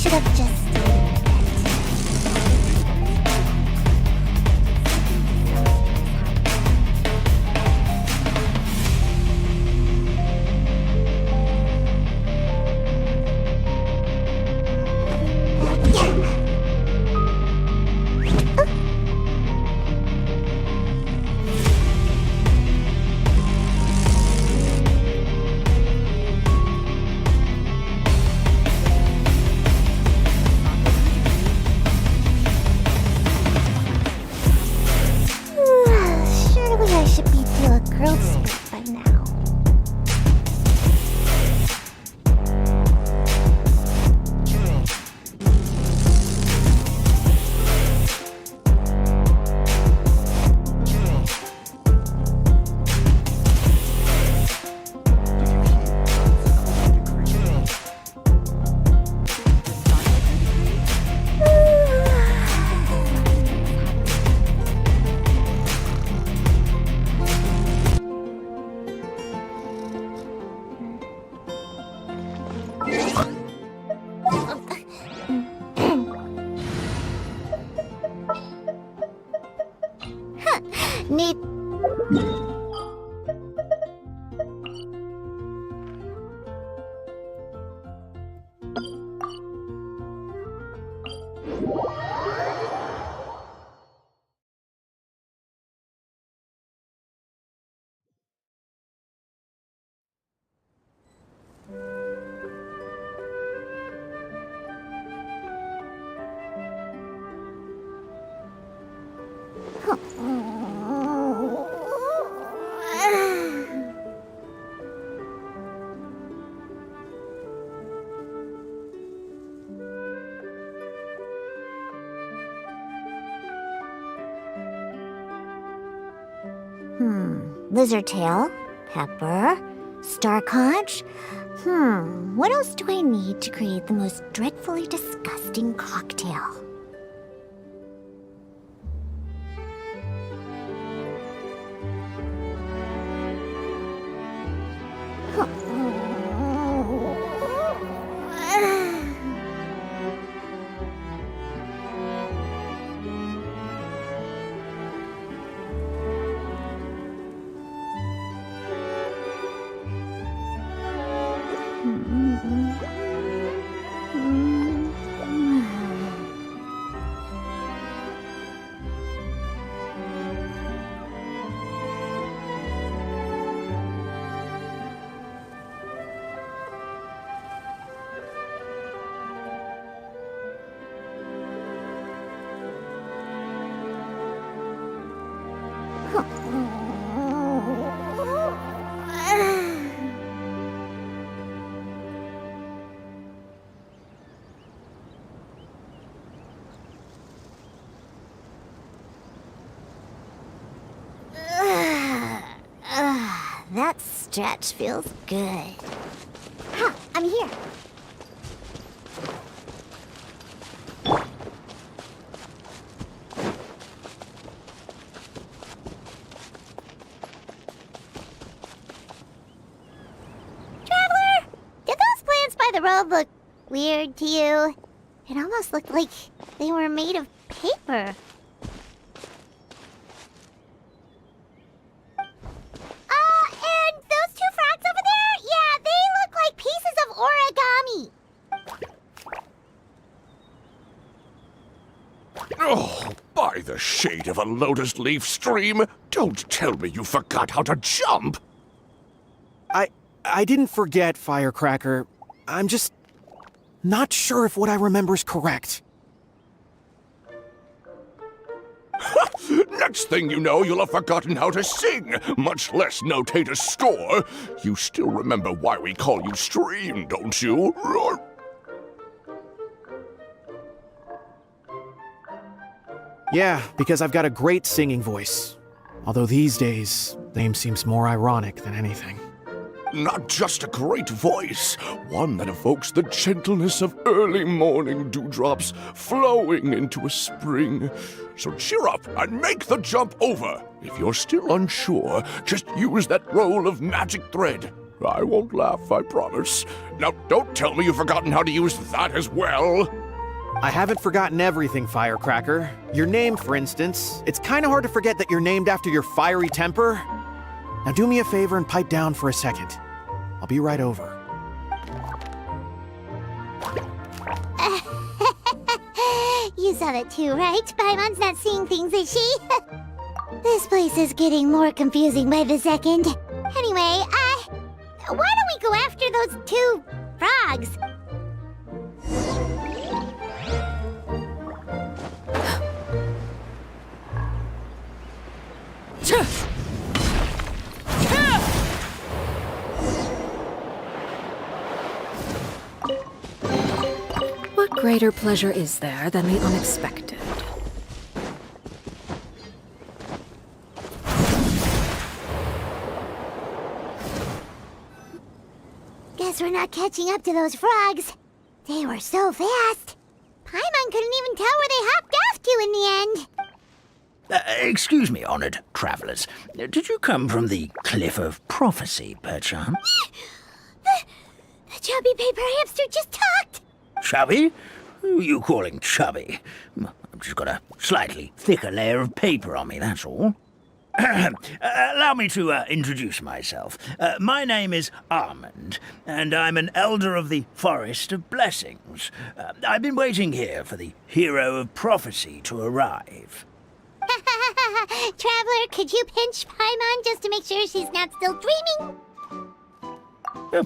should have just stayed in surely I should be to a growth spurt by now. Need... Lizard tail, pepper, star conch. What else do I need to create the most dreadfully disgusting cocktail? That stretch feels good. Ha! I'm here. Traveler! Did those plants by the road look weird to you? It almost looked like they were made of paper. Oh, by the shade of a lotus leaf stream, don't tell me you forgot how to jump! I didn't forget, Firecracker. I'm just not sure if what I remember is correct. Next thing you know, you'll have forgotten how to sing, much less notate a score. You still remember why we call you Stream, don't you? Yeah, because I've got a great singing voice. Although these days, name seems more ironic than anything. Not just a great voice, one that evokes the gentleness of early morning dewdrops flowing into a spring. So cheer up and make the jump over. If you're still unsure, just use that roll of magic thread. I won't laugh, I promise. Now, don't tell me you've forgotten how to use that as well. I haven't forgotten everything, Firecracker. Your name, for instance. It's kinda hard to forget that you're named after your fiery temper. Now do me a favor and pipe down for a second. I'll be right over. You saw that too, right? Paimon's not seeing things, is she? This place is getting more confusing by the second. Anyway, why don't we go after those two frogs? What greater pleasure is there than the unexpected? Guess we're not catching up to those frogs. They were so fast. Paimon couldn't even tell where they hopped off to in the end. Excuse me, honored travelers. Did you come from the Cliff of Prophecy, perchance? The chubby paper hamster just talked. Chubby? Who are you calling chubby? I've just got a slightly thicker layer of paper on me, that's all. Allow me to introduce myself. My name is Armand, and I'm an elder of the Forest of Blessings. I've been waiting here for the hero of prophecy to arrive. Traveler, could you pinch Paimon just to make sure she's not still dreaming?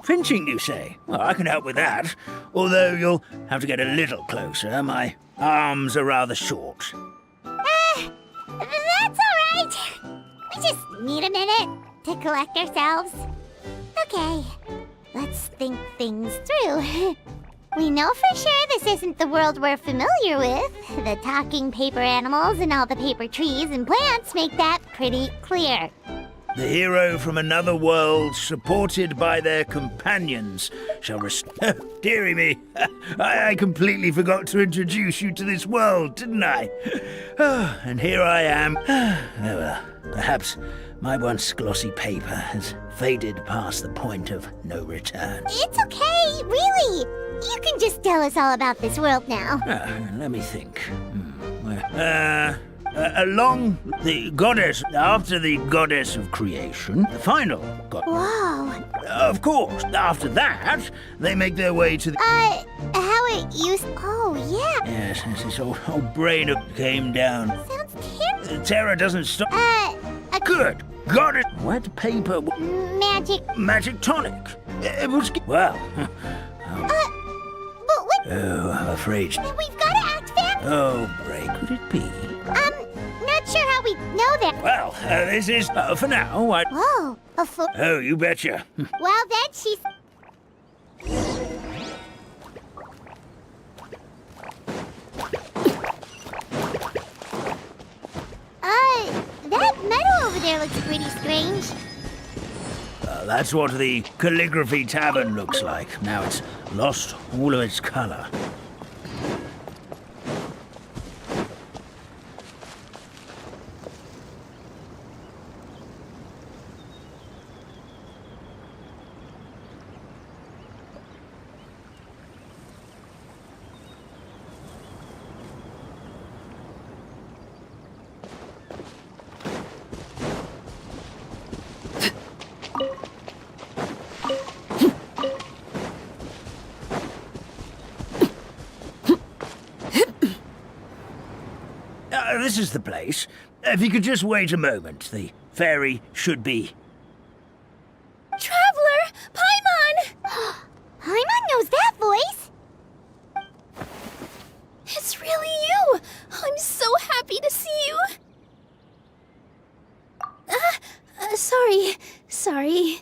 Pinching, you say? Well, I can help with that. Although you'll have to get a little closer. My arms are rather short. That's all right. We just need a minute to collect ourselves. Okay, let's think things through. We know for sure this isn't the world we're familiar with. The talking paper animals and all the paper trees and plants make that pretty clear. The hero from another world, supported by their companions, shall dearie me, I completely forgot to introduce you to this world, didn't I? And here I am. Oh, well, perhaps my once glossy paper has faded past the point of no return. It's okay, really. You can just tell us all about this world now. Let me think. Along the goddess, after the goddess of creation, the final god. Whoa. Of course, after that, they make their way to the... How it used... Oh, yeah. Yes, this old brain came down. Sounds terrible. The terror doesn't stop. Good goddess. Wet paper. Magic. Magic tonic. It was... Well... But what... Oh, I'm afraid... We've got to act fast. Oh, break. Could it be? Not sure how we know that. Well, this is... for now, Whoa, a foot. Oh, you betcha. Well, then she's... That metal over there looks pretty strange. That's what the Calligraphy Tavern looks like. Now it's lost all of its color. This is the place. If you could just wait a moment, the fairy should be... Traveler! Paimon! Paimon knows that voice! It's really you! I'm so happy to see you! Sorry.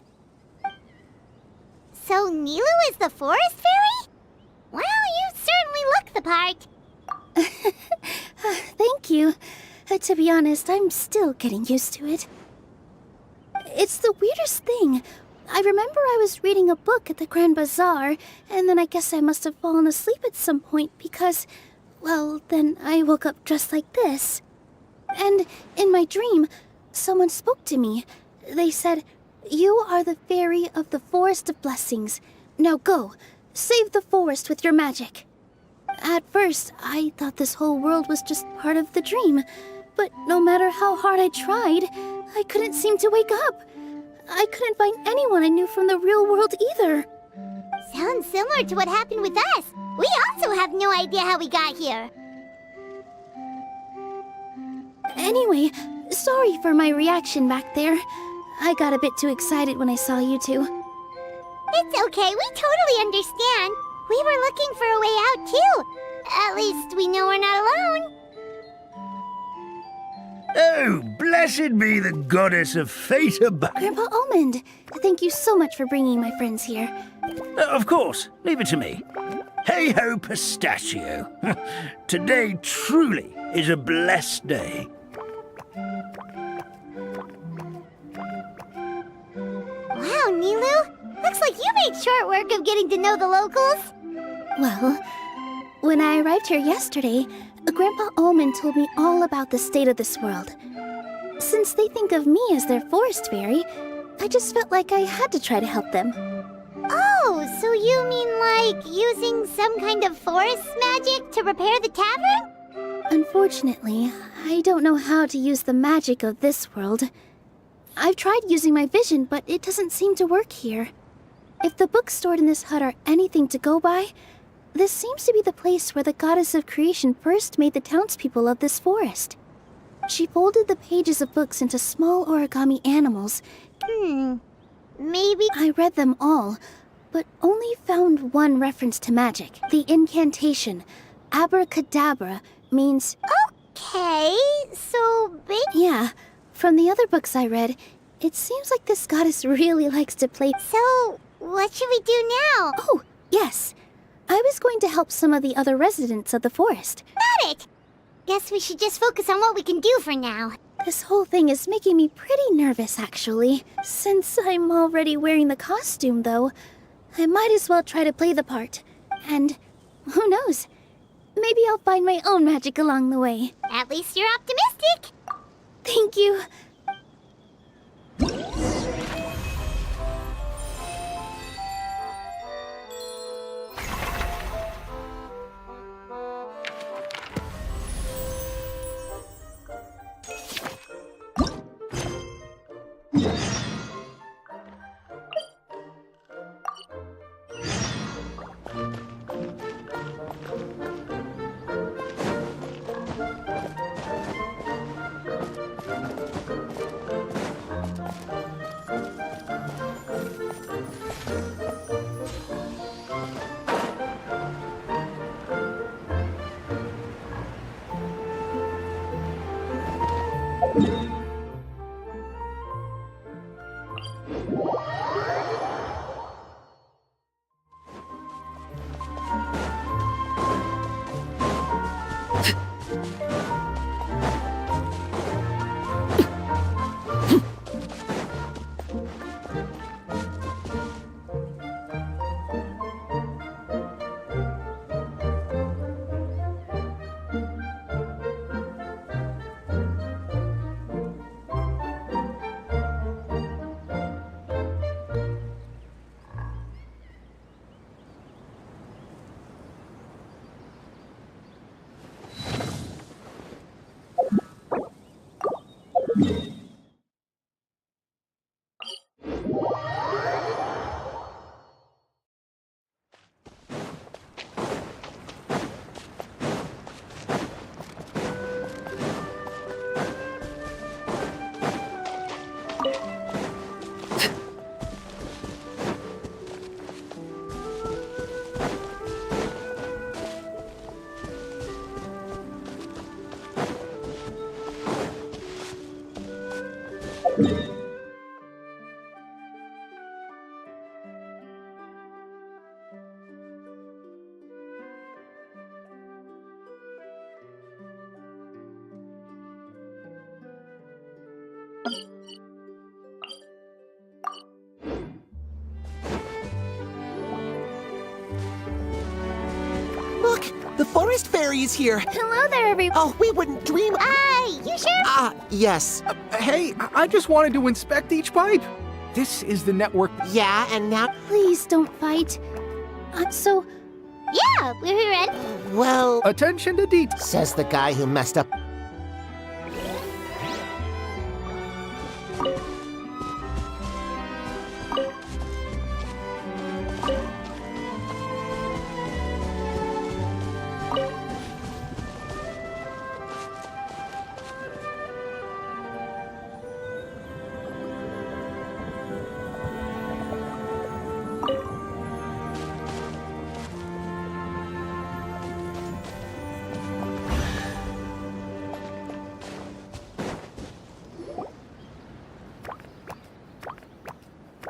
So Nilu is the forest fairy? Well, you certainly look the part. Thank you. To be honest, I'm still getting used to it. It's the weirdest thing. I remember I was reading a book at the Grand Bazaar, and then I guess I must have fallen asleep at some point because, well, then I woke up dressed like this. And in my dream, someone spoke to me. They said, You are the fairy of the Forest of Blessings. Now go, save the forest with your magic. At first, I thought this whole world was just part of the dream, but no matter how hard I tried, I couldn't seem to wake up. I couldn't find anyone I knew from the real world either. Sounds similar to what happened with us. We also have no idea how we got here. Anyway, sorry for my reaction back there. I got a bit too excited when I saw you two. It's okay, we totally understand. We were looking for a way out too. At least we know we're not alone. Oh, blessed be the goddess of fate above. Grandpa Almond, thank you so much for bringing my friends here. Of course, leave it to me. Hey ho, pistachio. Today truly is a blessed day. Wow, Nilou. Looks like you made short work of getting to know the locals. Well, when I arrived here yesterday, Grandpa Almond told me all about the state of this world. Since they think of me as their forest fairy, I just felt like I had to try to help them. Oh, so you mean like using some kind of forest magic to repair the tavern? Unfortunately, I don't know how to use the magic of this world. I've tried using my vision, but it doesn't seem to work here. If the books stored in this hut are anything to go by, this seems to be the place where the goddess of creation first made the townspeople of this forest. She folded the pages of books into small origami animals. Maybe... I read them all, but only found one reference to magic. The incantation, abracadabra, means... Okay, so Yeah, from the other books I read, it seems like this goddess really likes to play... So, what should we do now? Oh, yes. I was going to help some of the other residents of the forest. Got it! Guess we should just focus on what we can do for now. This whole thing is making me pretty nervous, actually. Since I'm already wearing the costume, though, I might as well try to play the part. And who knows? Maybe I'll find my own magic along the way. At least you're optimistic. Thank you. Look, the forest fairy is here. Hello there, everyone. Oh, we wouldn't dream. You sure? Yes. Hey, I just wanted to inspect each pipe. This is the network. Yeah, and now, Please don't fight. So, Yeah, we're ready. well, Attention to detail. says the guy who messed up.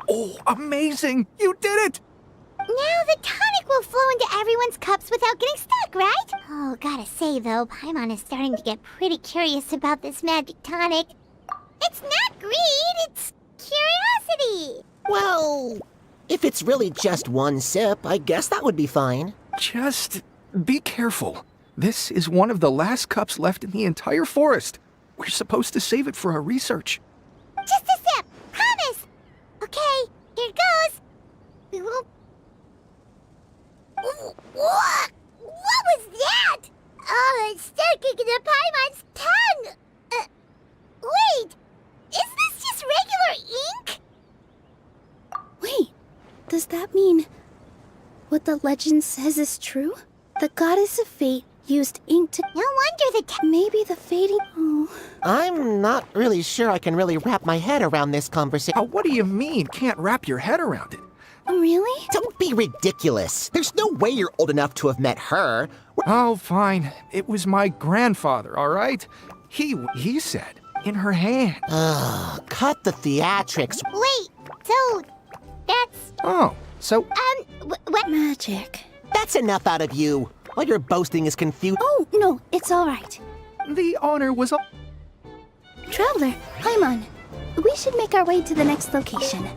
Oh, amazing! You did it! Now the tonic will flow into everyone's cups without getting stuck, right? Oh, gotta say though, Paimon is starting to get pretty curious about this magic tonic. It's not greed, it's curiosity. Well, if it's really just one sip, I guess that would be fine. Just be careful. This is one of the last cups left in the entire forest. We're supposed to save it for our research. Just a sip, promise. Okay, here goes. We won't. What? What was that? Oh, it's sticking to Paimon's tongue. Wait, is this just regular ink? wait. Does that mean what the legend says is true? The goddess of fate used ink to... No wonder the Maybe the fading... Oh... I'm not really sure I can really wrap my head around this conversation. What do you mean, can't wrap your head around it? Really? Don't be ridiculous. There's no way you're old enough to have met her. Oh, fine. It was my grandfather, all right? He said, in her hand. Ugh, cut the theatrics. Wait, so that's Oh, so what? Magic. That's enough out of you. All your boasting is confused. Oh, no, it's all right. the honor was all... Traveler, Paimon, we should make our way to the next location.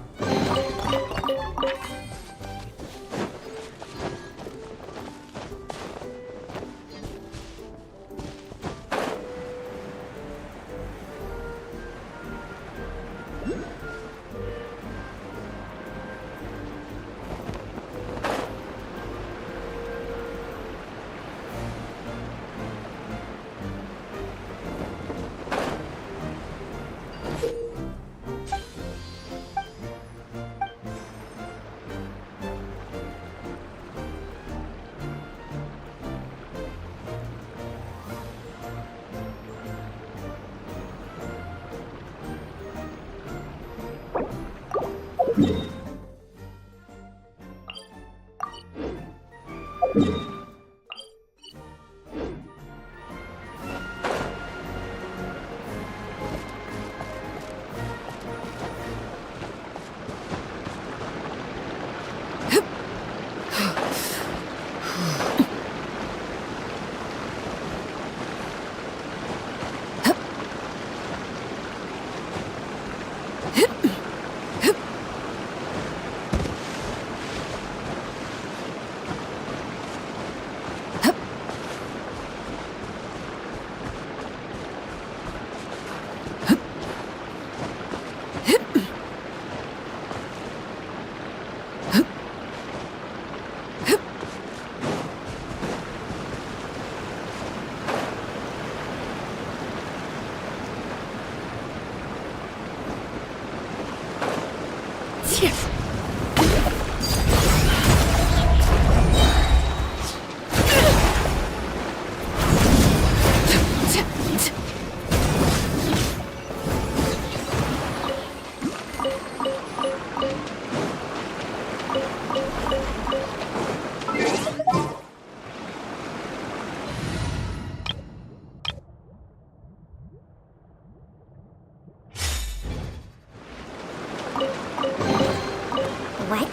What?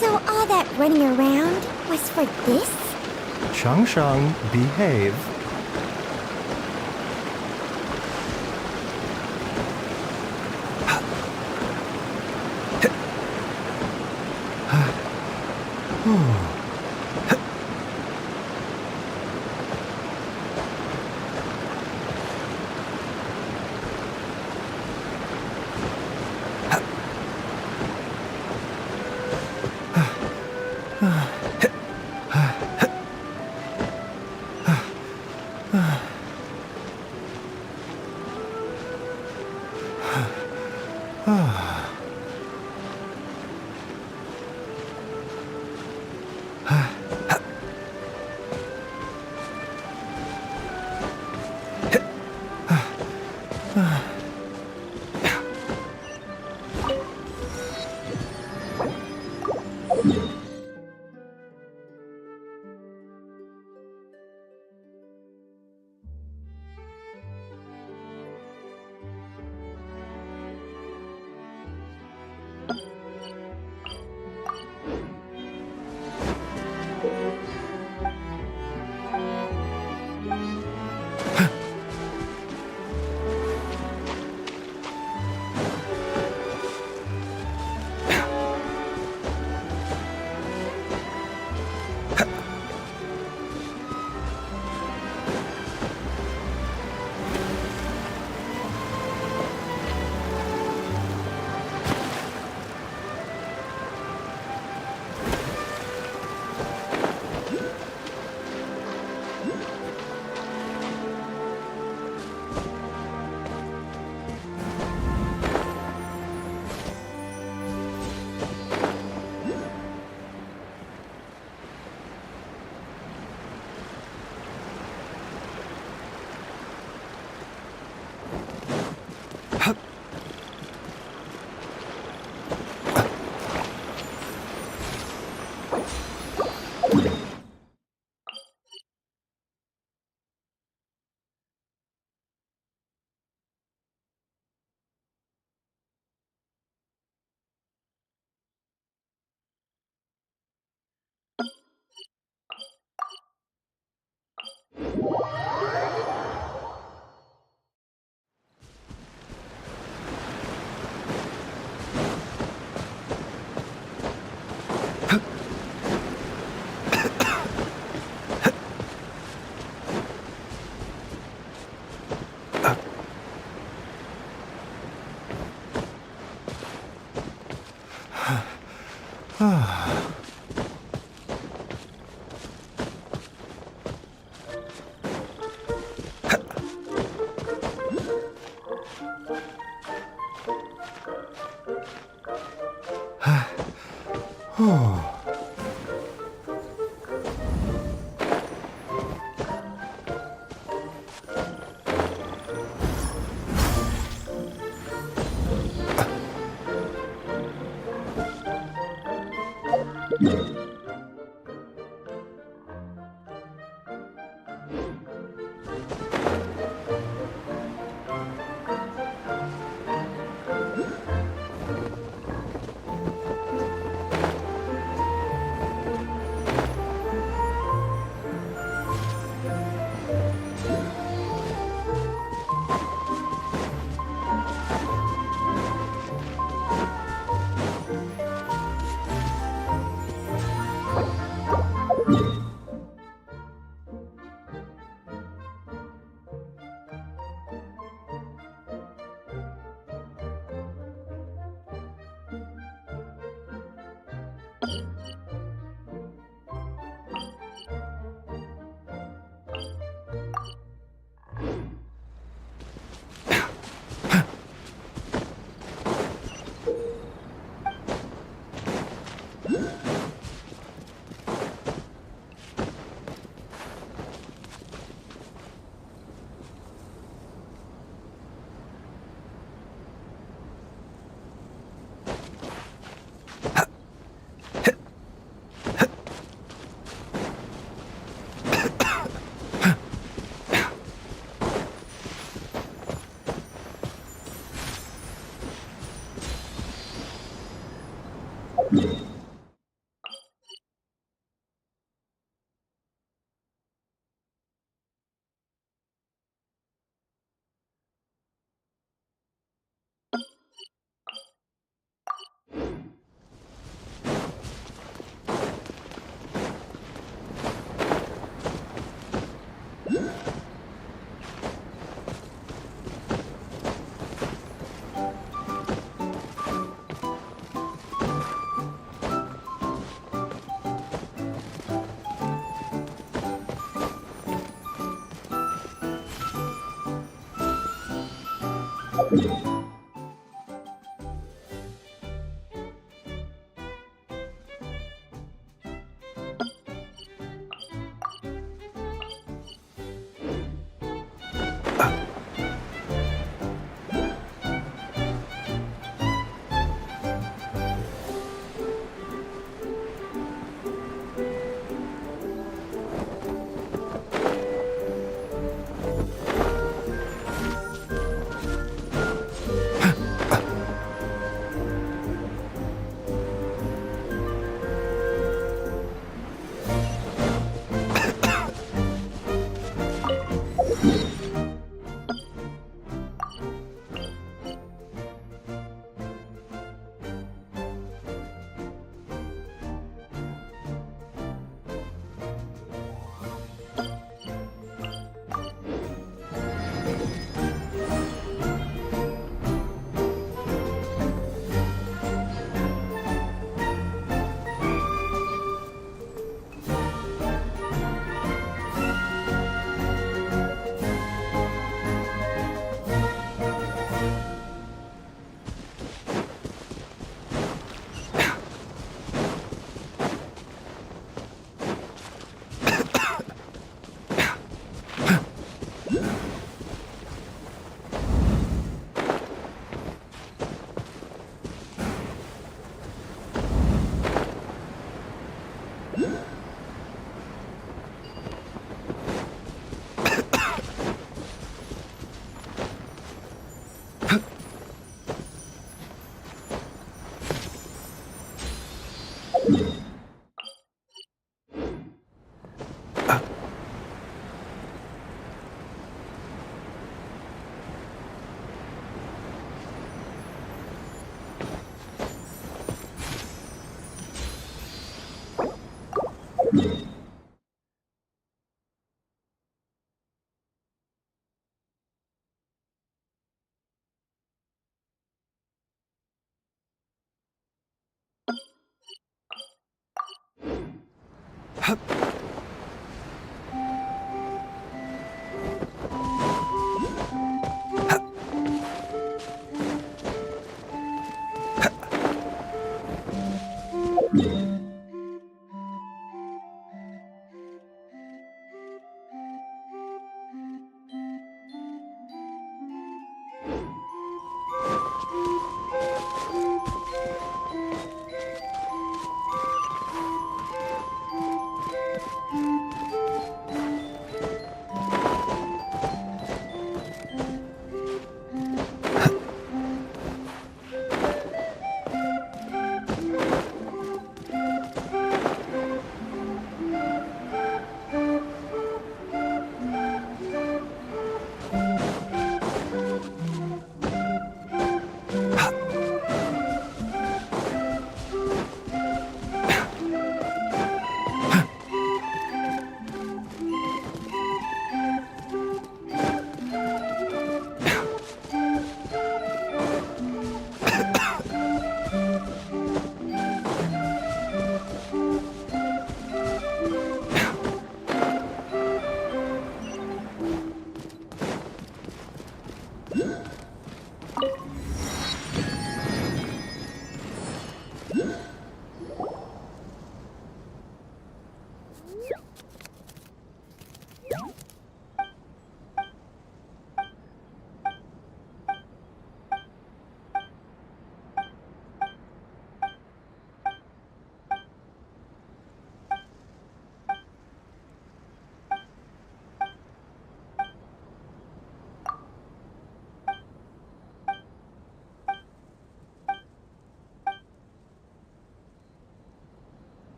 So all that running around was for this? Shang Shang, behave.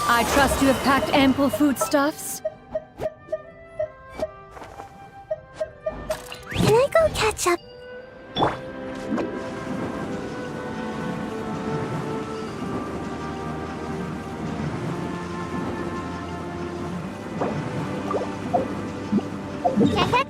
I trust you have packed ample foodstuffs. Can I go catch up? Check it.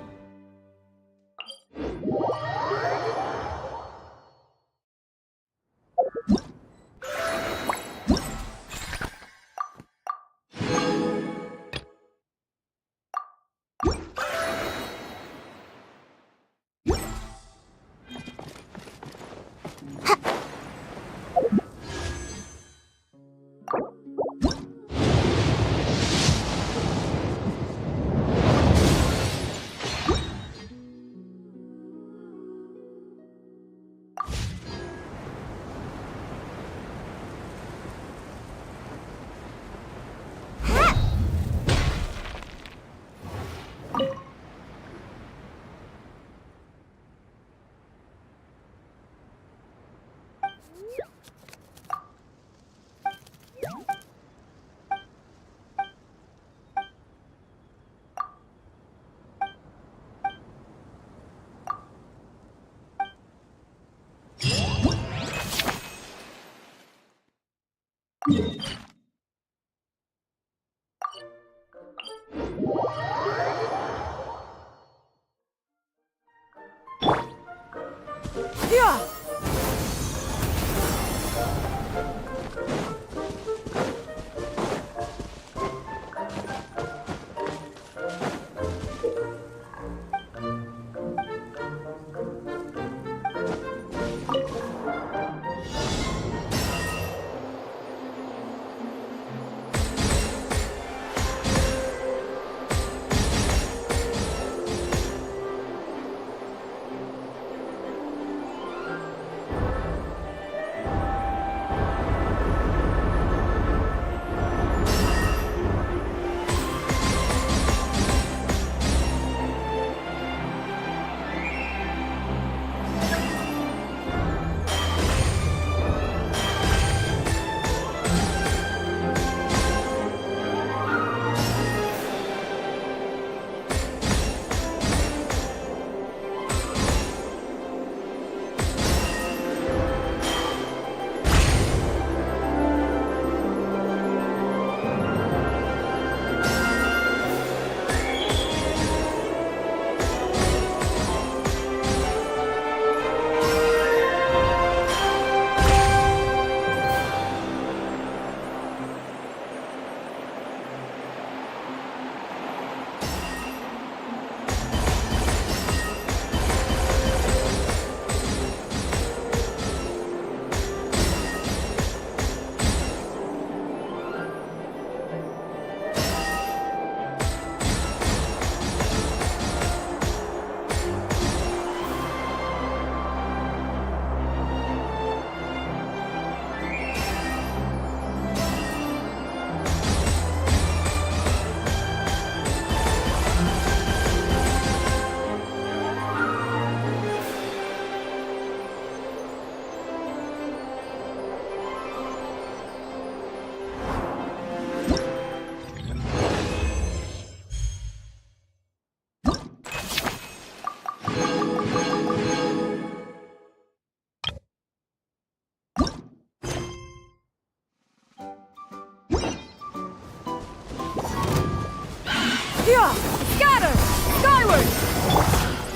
Here! Scatter! Skyward!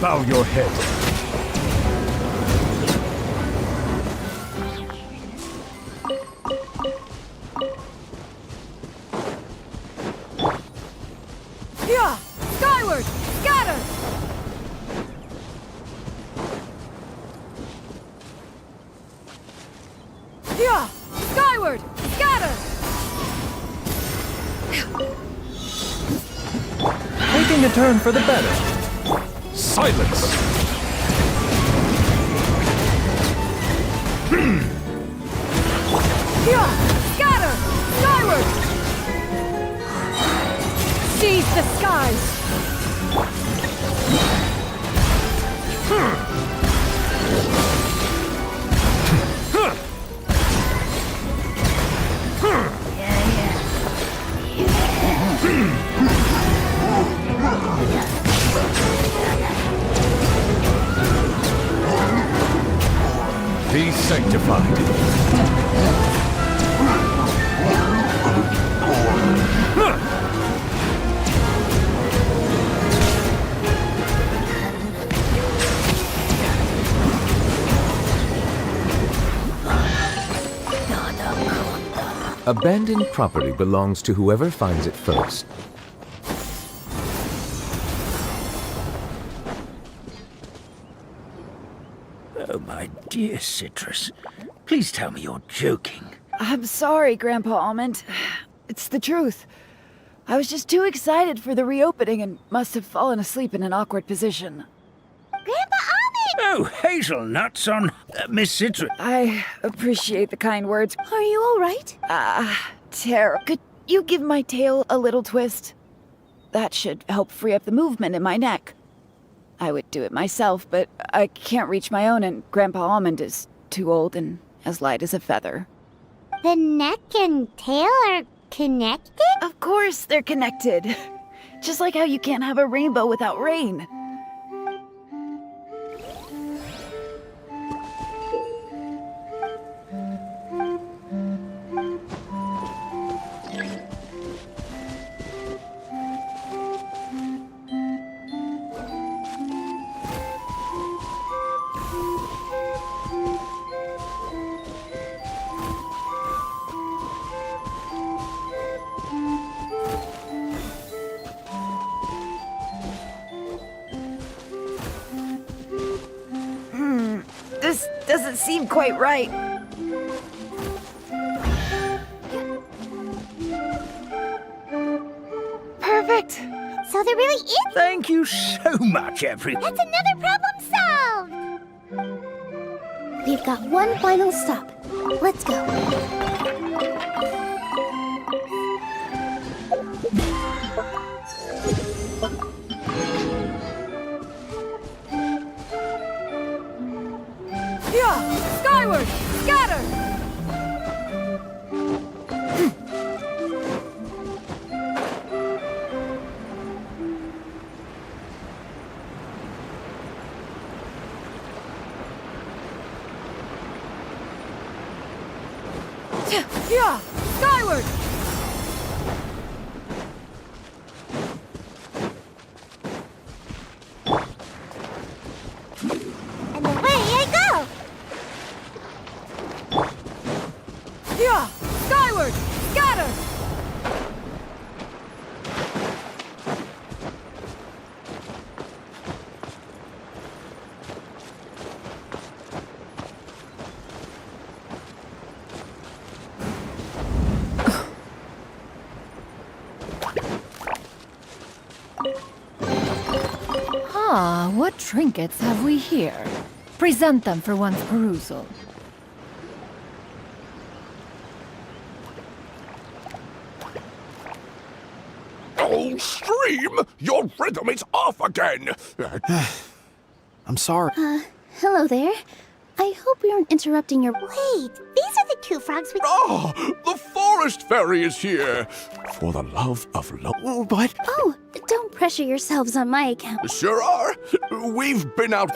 Bow your head. Here! Skyward! Scatter! Here! Skyward! Scatter! Taking a turn for the better. Silence! Here! Scatter! Skyward! Seize the skies! Be sanctified. Abandoned property belongs to whoever finds it first. Oh, my dear Citrus. Please tell me you're joking. I'm sorry, Grandpa Almond. It's the truth. I was just too excited for the reopening and must have fallen asleep in an awkward position. Grandpa Almond! Oh, hazelnuts on Miss Citrus. I appreciate the kind words. Are you all right? Tara, could you give my tail a little twist? That should help free up the movement in my neck. I would do it myself, but I can't reach my own, and Grandpa Almond is too old and as light as a feather. The neck and tail are connected? Of course they're connected. Just like how you can't have a rainbow without rain. This doesn't seem quite right. Perfect! So there really is... Thank you so much, everyone. That's another problem solved! We've got one final stop. Let's go. Here! Skyward! Scatter! Here! Skyward! And away I go! Here! Skyward! Scatter! Ah, what trinkets have we here? Present them for one's perusal. Oh, Stream! Your rhythm is off again! I'm sorry. Hello there. I hope we aren't interrupting your... Wait, these are the two frogs we... Ah, the forest fairy is here! For the love of But Oh, don't pressure yourselves on my account. Sure are. We've been out...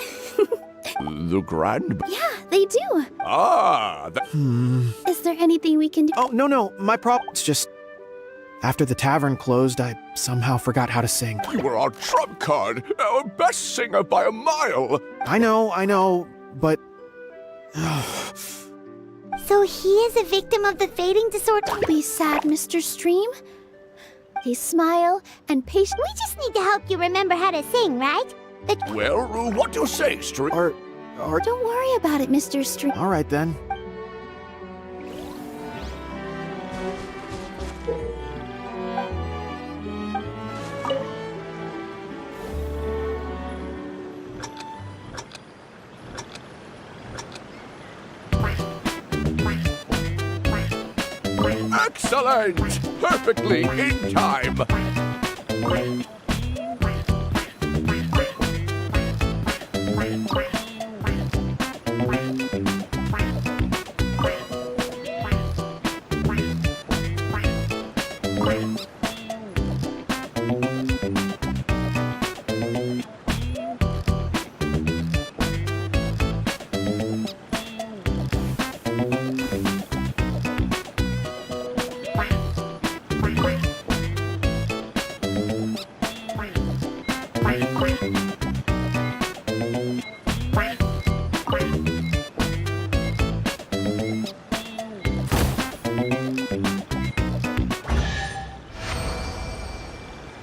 the grand... Yeah, they do. Ah, Is there anything we can do? oh no, my problem's just After the tavern closed, I somehow forgot how to sing. You were our trump card, our best singer by a mile. I know, but... So he is a victim of the fading disorder? Don't be sad, Mr. Stream. Please smile and patience. We just need to help you remember how to sing, right? Well, what do you say, Stream? Don't worry about it, Mr. Stream. All right, then. Excellent! Perfectly in time.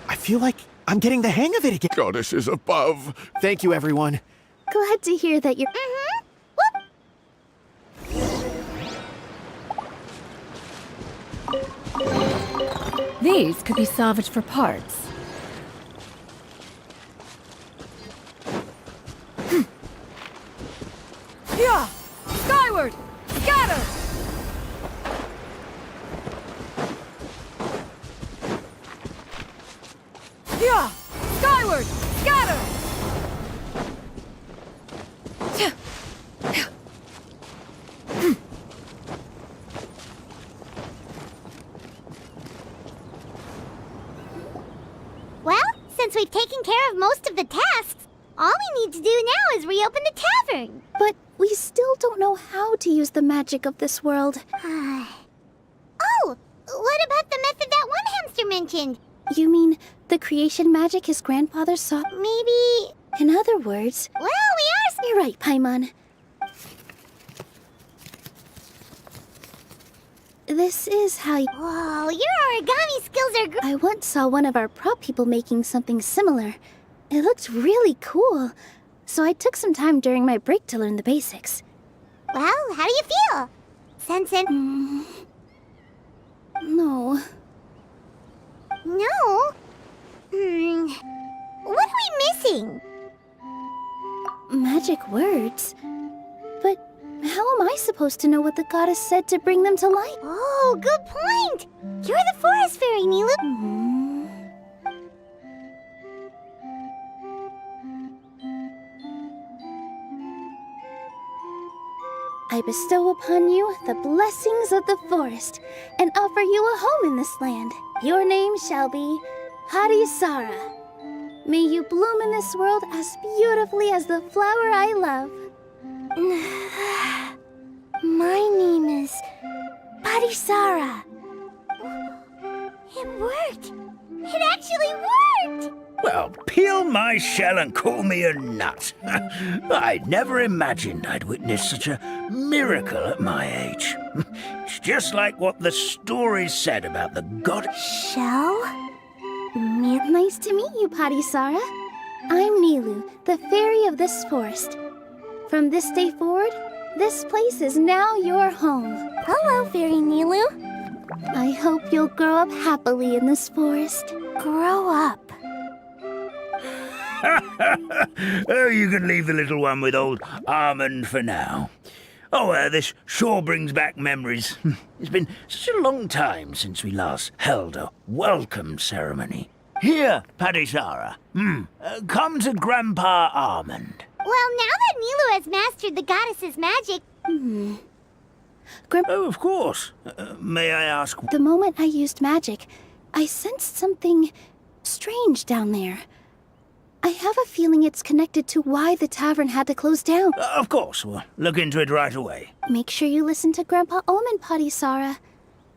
I feel like I'm getting the hang of it again. Goddesses above. Thank you, everyone. Glad to hear that you're... These could be salvaged for parts. Yeah! Skyward! Scatter! Yeah! Skyward! Scatter! Well, since we've taken care of most of the tasks, all we need to do now is reopen the tavern. But we still don't know how to use the magic of this world. Oh, what about the method that one hamster mentioned? You mean the creation magic his grandfather saw? Maybe... In other words... Well, we are... You're right, Paimon. This is how you... Whoa, your origami skills are I once saw one of our prop people making something similar. It looked really cool. So I took some time during my break to learn the basics. Well, how do you feel? Sensing? No. No? What are we missing? Magic words? But how am I supposed to know what the goddess said to bring them to light? Oh, good point! You're the forest fairy, Nilu. I bestow upon you the blessings of the forest and offer you a home in this land. Your name shall be Sara. May you bloom in this world as beautifully as the flower I love. My name is Sara. It worked! It actually worked! Well, peel my shell and call me a nut. I'd never imagined I'd witness such a miracle at my age. It's just like what the stories said about the god... Shell? Nice to meet you, Sara. I'm Nilu, the fairy of this forest. From this day forward, this place is now your home. Hello, Fairy Nilu. I hope you'll grow up happily in this forest. Grow up. Oh, you can leave the little one with old Almond for now. Oh, this sure brings back memories. It's been such a long time since we last held a welcome ceremony. Here, Sara. Come to Grandpa Almond. Well, now that Nilu has mastered the goddess's magic... Oh, of course. May I ask... The moment I used magic, I sensed something strange down there. I have a feeling it's connected to why the tavern had to close down. Of course, we'll look into it right away. Make sure you listen to Grandpa Almond, Sara.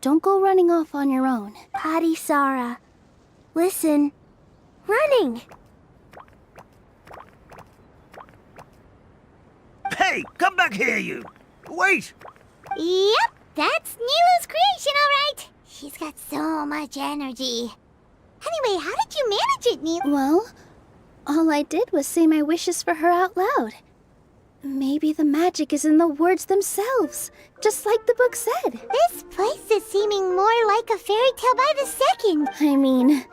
don't go running off on your own. Potty Sara. Listen. Running! Hey, come back here, you! Wait! Yep, that's Nilu's creation, alright! She's got so much energy. Anyway, how did you manage it, Nilu? Well, all I did was say my wishes for her out loud. Maybe the magic is in the words themselves, just like the book said. This place is seeming more like a fairy tale by the second. I mean,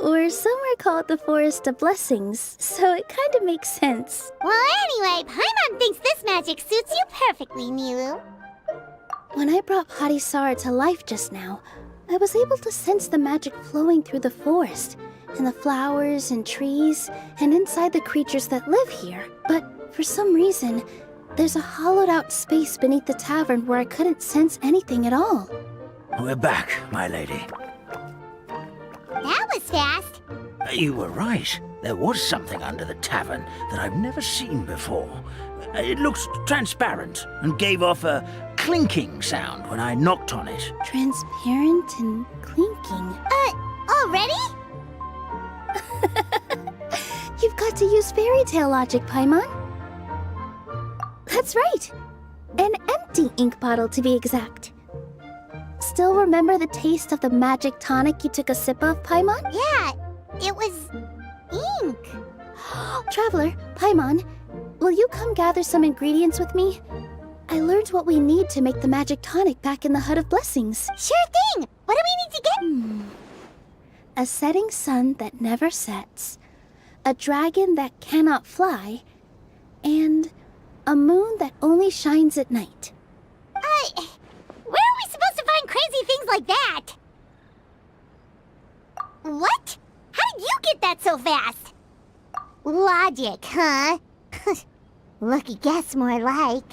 or somewhere called the Forest of Blessings, so it kind of makes sense. Well, anyway, Paimon thinks this magic suits you perfectly, Nilu. When I brought Potty Sara to life just now, I was able to sense the magic flowing through the forest, and the flowers and trees, and inside the creatures that live here. But for some reason, there's a hollowed-out space beneath the tavern where I couldn't sense anything at all. We're back, my lady. That was fast. You were right. There was something under the tavern that I've never seen before. It looked transparent and gave off a clinking sound when I knocked on it. Transparent and clinking. Already? You've got to use fairy tale logic, Paimon. That's right. An empty ink bottle, to be exact. Still remember the taste of the magic tonic you took a sip of, Paimon? Yeah, it was ink. Traveler, Paimon, will you come gather some ingredients with me? I learned what we need to make the magic tonic back in the Hut of Blessings. Sure thing. What do we need to get? A setting sun that never sets, a dragon that cannot fly, and a moon that only shines at night. Where are we supposed to find crazy things like that? What? How did you get that so fast? Logic, huh? Lucky guess, more like.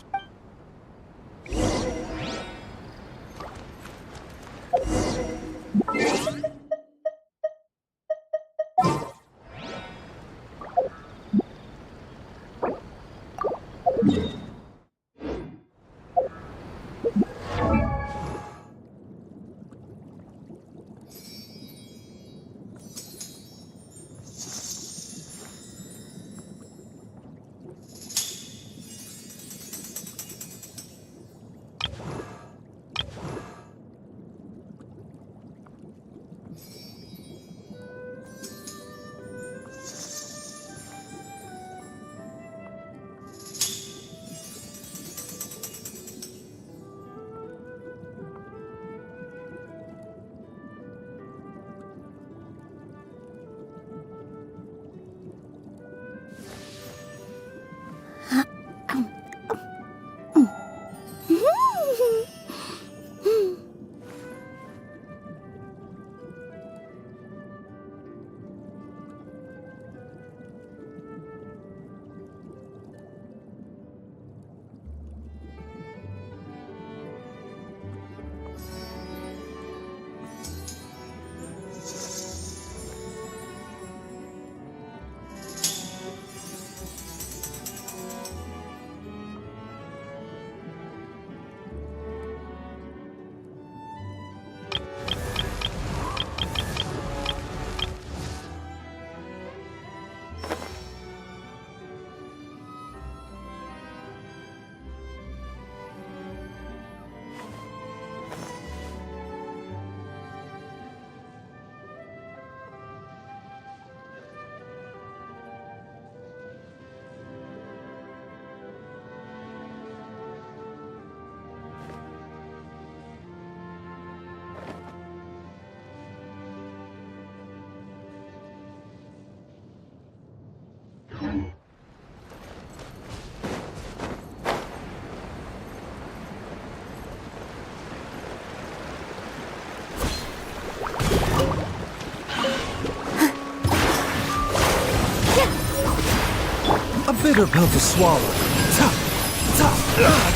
A bitter pill to swallow.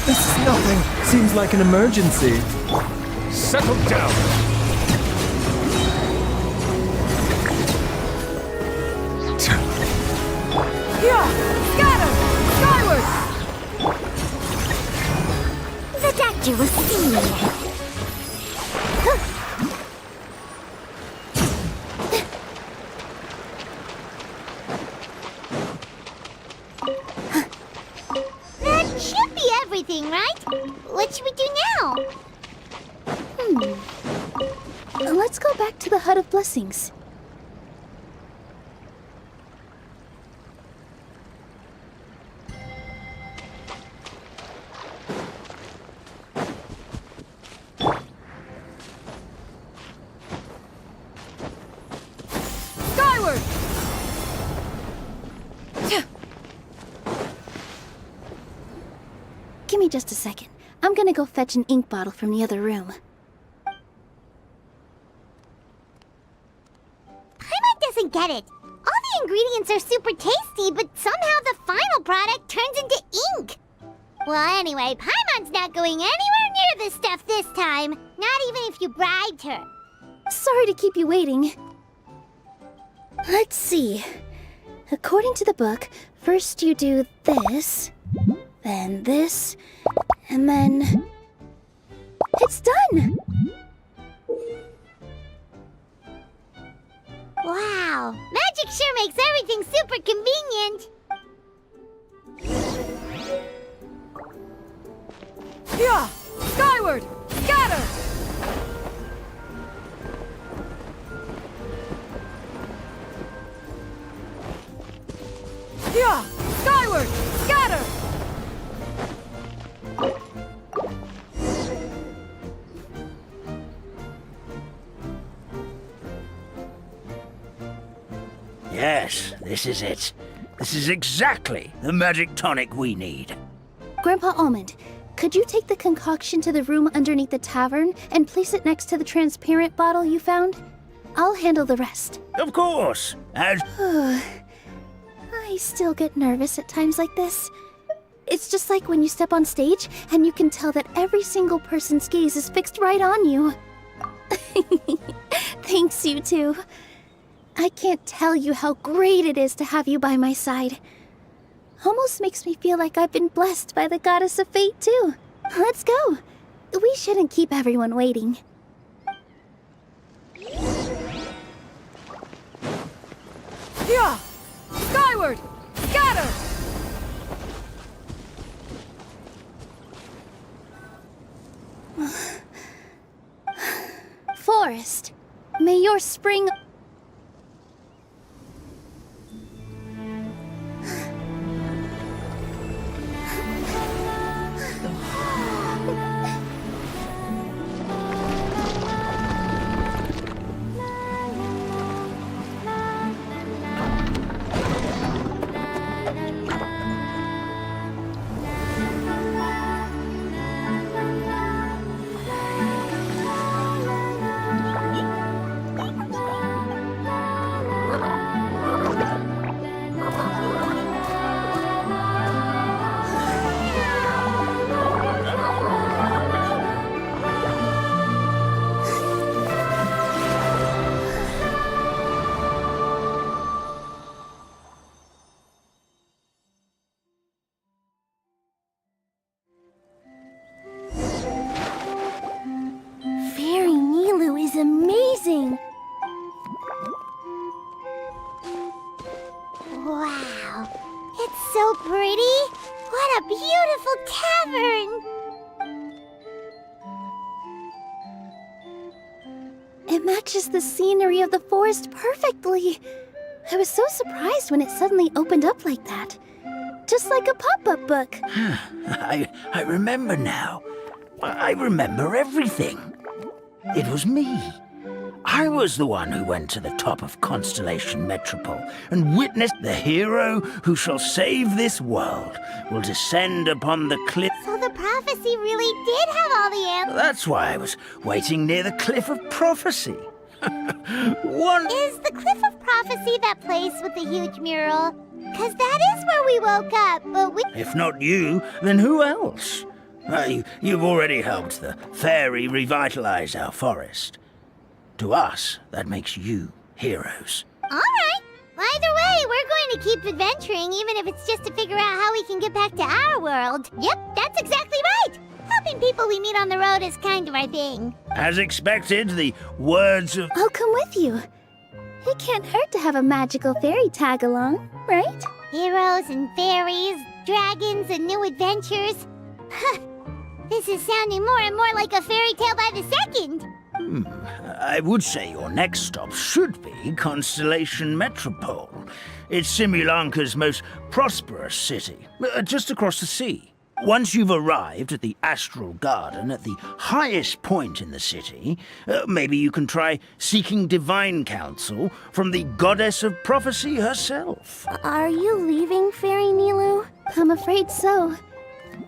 This is nothing. Seems like an emergency. Settle down. Yeah! Scatter! Skyward! The doctor will see me. everything, right? What should we do now? Let's go back to the Hut of Blessings. Skyward! Give me just a second. I'm gonna go fetch an ink bottle from the other room. Paimon doesn't get it. All the ingredients are super tasty, but somehow the final product turns into ink. Well, anyway, Paimon's not going anywhere near this stuff this time. Not even if you bribed her. Sorry to keep you waiting. Let's see. According to the book, first you do this, then this, and then... It's done! Wow, magic sure makes everything super convenient. Yeah! Skyward! Scatter! Yeah! Skyward! Scatter! Yes, this is it. This is exactly the magic tonic we need. Grandpa Almond, could you take the concoction to the room underneath the tavern and place it next to the transparent bottle you found? I'll handle the rest. Of course, as... I still get nervous at times like this. It's just like when you step on stage and you can tell that every single person's gaze is fixed right on you. Thanks, you two. I can't tell you how great it is to have you by my side. Almost makes me feel like I've been blessed by the goddess of fate, too. Let's go. We shouldn't keep everyone waiting. Yeah! Skyward! Scatter! Forest, may your spring... Amazing! Wow, it's so pretty. What a beautiful tavern! It matches the scenery of the forest perfectly. I was so surprised when it suddenly opened up like that. Just like a pop-up book. I remember now. I remember everything. It was me. I was the one who went to the top of Constellation Metropole and witnessed the hero who shall save this world will descend upon the cliff. So the prophecy really did have all the answers. That's why I was waiting near the Cliff of Prophecy. Is the Cliff of Prophecy that place with the huge mural? 'Cause that is where we woke up, but we... If not you, then who else? You've already helped the fairy revitalize our forest. To us, that makes you heroes. All right. Either way, we're going to keep adventuring, even if it's just to figure out how we can get back to our world. Yep, that's exactly right. Helping people we meet on the road is kind of our thing. As expected, the words of... I'll come with you. It can't hurt to have a magical fairy tag along, right? Heroes and fairies, dragons and new adventures. This is sounding more and more like a fairy tale by the second. I would say your next stop should be Constellation Metropole. It's Simulanka's most prosperous city, just across the sea. Once you've arrived at the Astral Garden at the highest point in the city, maybe you can try seeking divine counsel from the Goddess of Prophecy herself. Are you leaving, Fairy Nilu? I'm afraid so.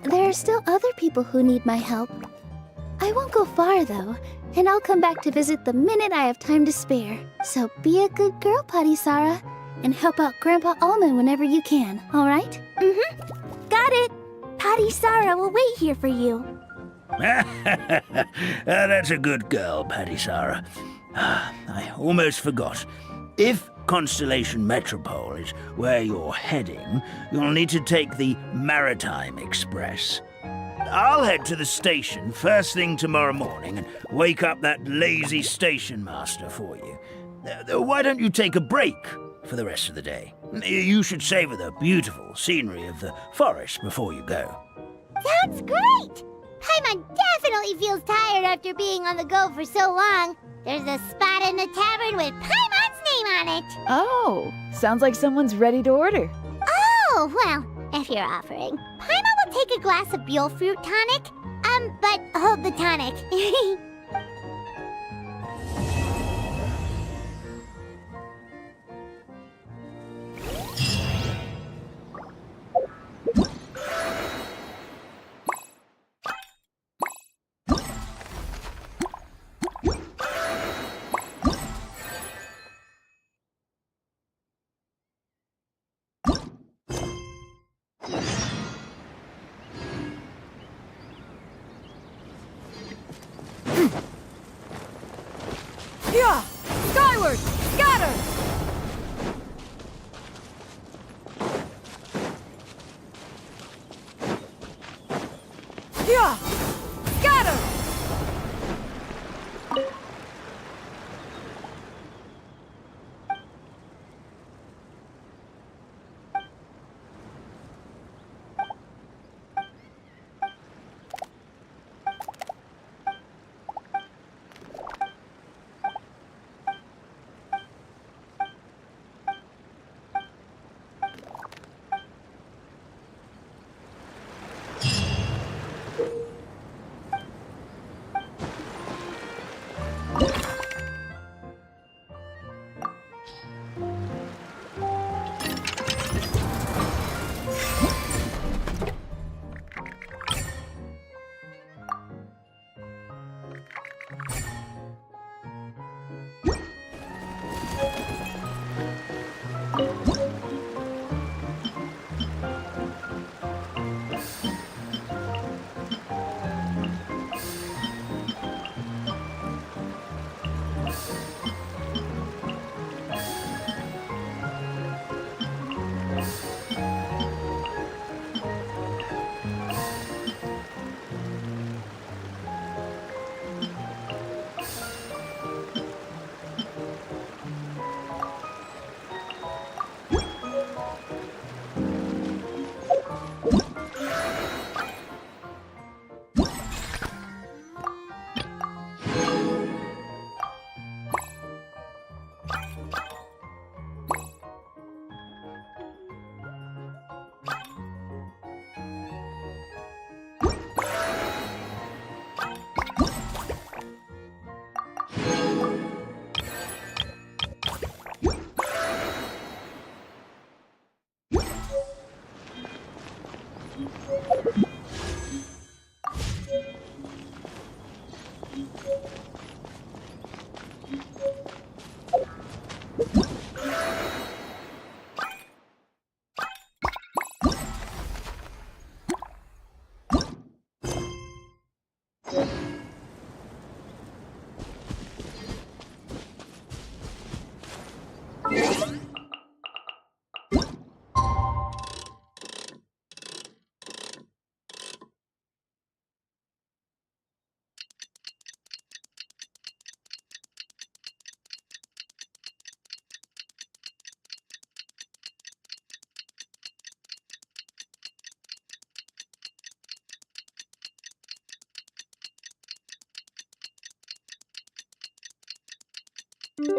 There are still other people who need my help. I won't go far, though, and I'll come back to visit the minute I have time to spare. So be a good girl, Patty Sara, and help out Grandpa Almond whenever you can, all right? Mm-hmm. Got it. Patty Sara will wait here for you. That's a good girl, Patty Sara. I almost forgot. If Constellation Metropole is where you're heading, you'll need to take the Maritime Express. I'll head to the station first thing tomorrow morning and wake up that lazy station master for you. Why don't you take a break for the rest of the day? You should savor the beautiful scenery of the forest before you go. Sounds great! Paimon definitely feels tired after being on the go for so long. There's a spot in the tavern with Paimon's name on it. Oh, sounds like someone's ready to order. Oh, well, if you're offering. Paimon will take a glass of Buell fruit tonic. But hold the tonic. Yeah! Skyward! Scatter! Yeah! Scatter! Morning.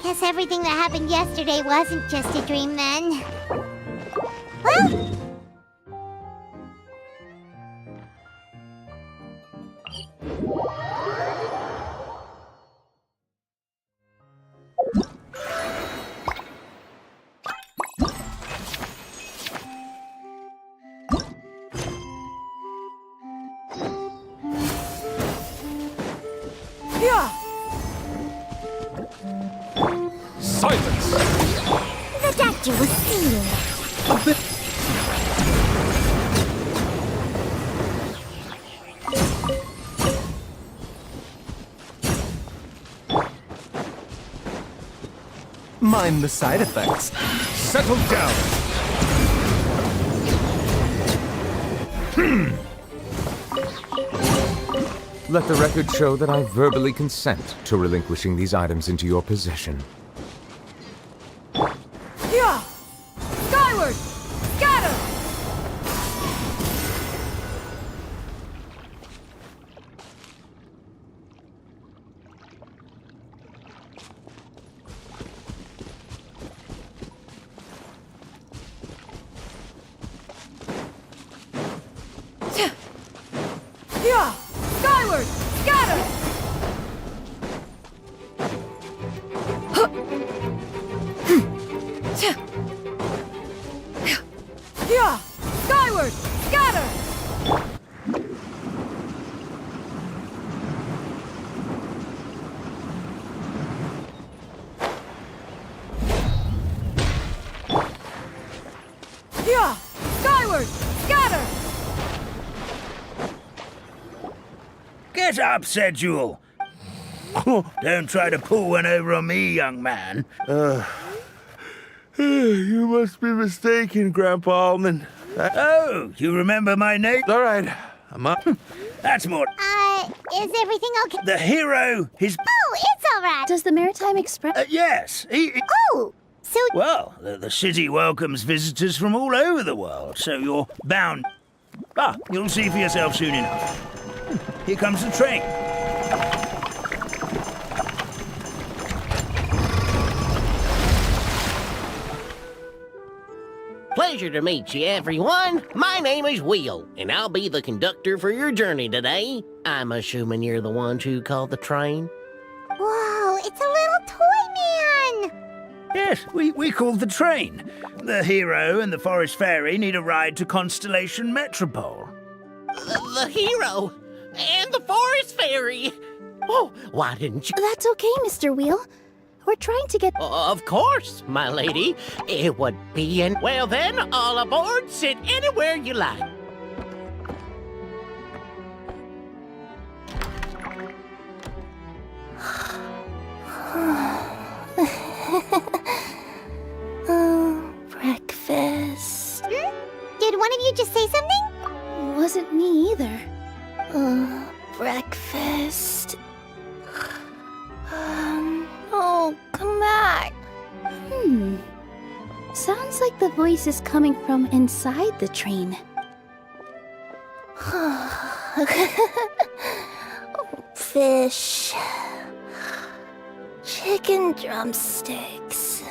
Guess everything that happened yesterday wasn't just a dream then. Well... Silence! The doctor was singing. A bit... Mind the side effects. Settle down! Let the record show that I verbally consent to relinquishing these items into your possession. Yeah! Skyward! Scatter! Yeah! Skyward! Scatter! Yeah! Skyward! Scatter! Yeah! Skyward! Scatter! Get up, Sedule! Don't try to pull one over on me, young man. You must be mistaken, Grandpa Almond. Oh, you remember my name? All right, I'm up. That's more... Is everything okay? The hero, his... Oh, it's alright! Does the Maritime Express... yes, Oh! So... Well, the city welcomes visitors from all over the world, so you're bound... Ah, you'll see for yourself soon enough. Here comes the train. Pleasure to meet you, everyone. My name is Will, and I'll be the conductor for your journey today. I'm assuming you're the ones who called the train. Whoa, it's a little toy man! Yes, we called the train. The hero and the forest fairy need a ride to Constellation Metropole. The hero and the forest fairy. Oh, why didn't you? That's okay, Mr. Wheel. We're trying to get... Of course, my lady. It would be an... Well then, all aboard. Sit anywhere you like. Breakfast. Did one of you just say something? Wasn't me either. Breakfast. Oh, come back. Sounds like the voice is coming from inside the train. Fish. Chicken drumsticks.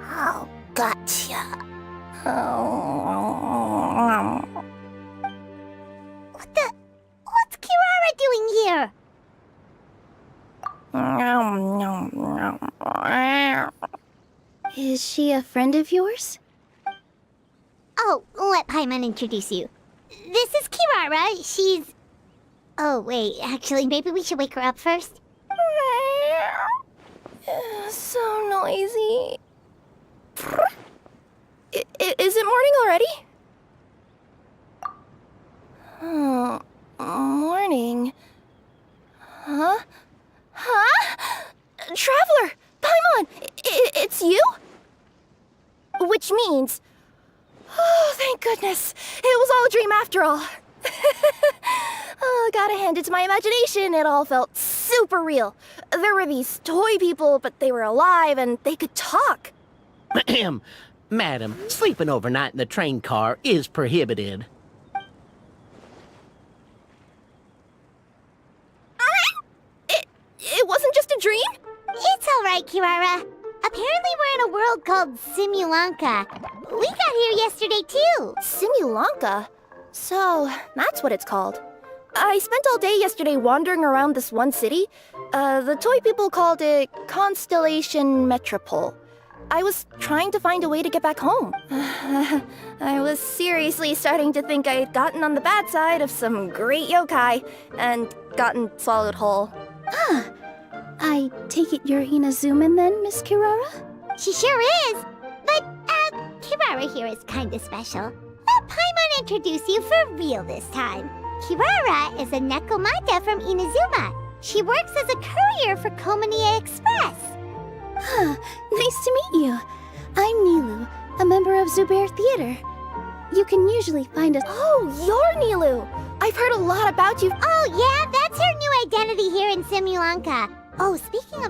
Oh, gotcha. What's Kirara doing here? Is she a friend of yours? Oh, let Paimon introduce you. This is Kirara. She's... Oh, wait. Actually, maybe we should wake her up first. So noisy. Is it morning already? Oh, morning. Huh? Traveler! Paimon! It's you? Which means... Oh, thank goodness. It was all a dream after all. Oh, gotta hand it to my imagination. It all felt super real. There were these toy people, but they were alive and they could talk. Madam, sleeping overnight in the train car is prohibited. It wasn't just a dream? It's all right, Kirara. Apparently we're in a world called Simulanka. We got here yesterday, too. Simulanka? So, that's what it's called. I spent all day yesterday wandering around this one city. The toy people called it Constellation Metropole. I was trying to find a way to get back home. I was seriously starting to think I had gotten on the bad side of some great yokai and gotten swallowed whole. Ah, I take it you're Inazuman then, Miss Kirara? She sure is. But, Kirara here is kinda special. Let Paimon introduce you for real this time. Kirara is a Nekomata from Inazuma. She works as a courier for Komaniya Express. Huh, nice to meet you. I'm Nilu, a member of Zubair Theater. You can usually find us— Oh, you're Nilu! I've heard a lot about you. Oh, yeah? That's her new identity here in Simulanka. Oh, speaking of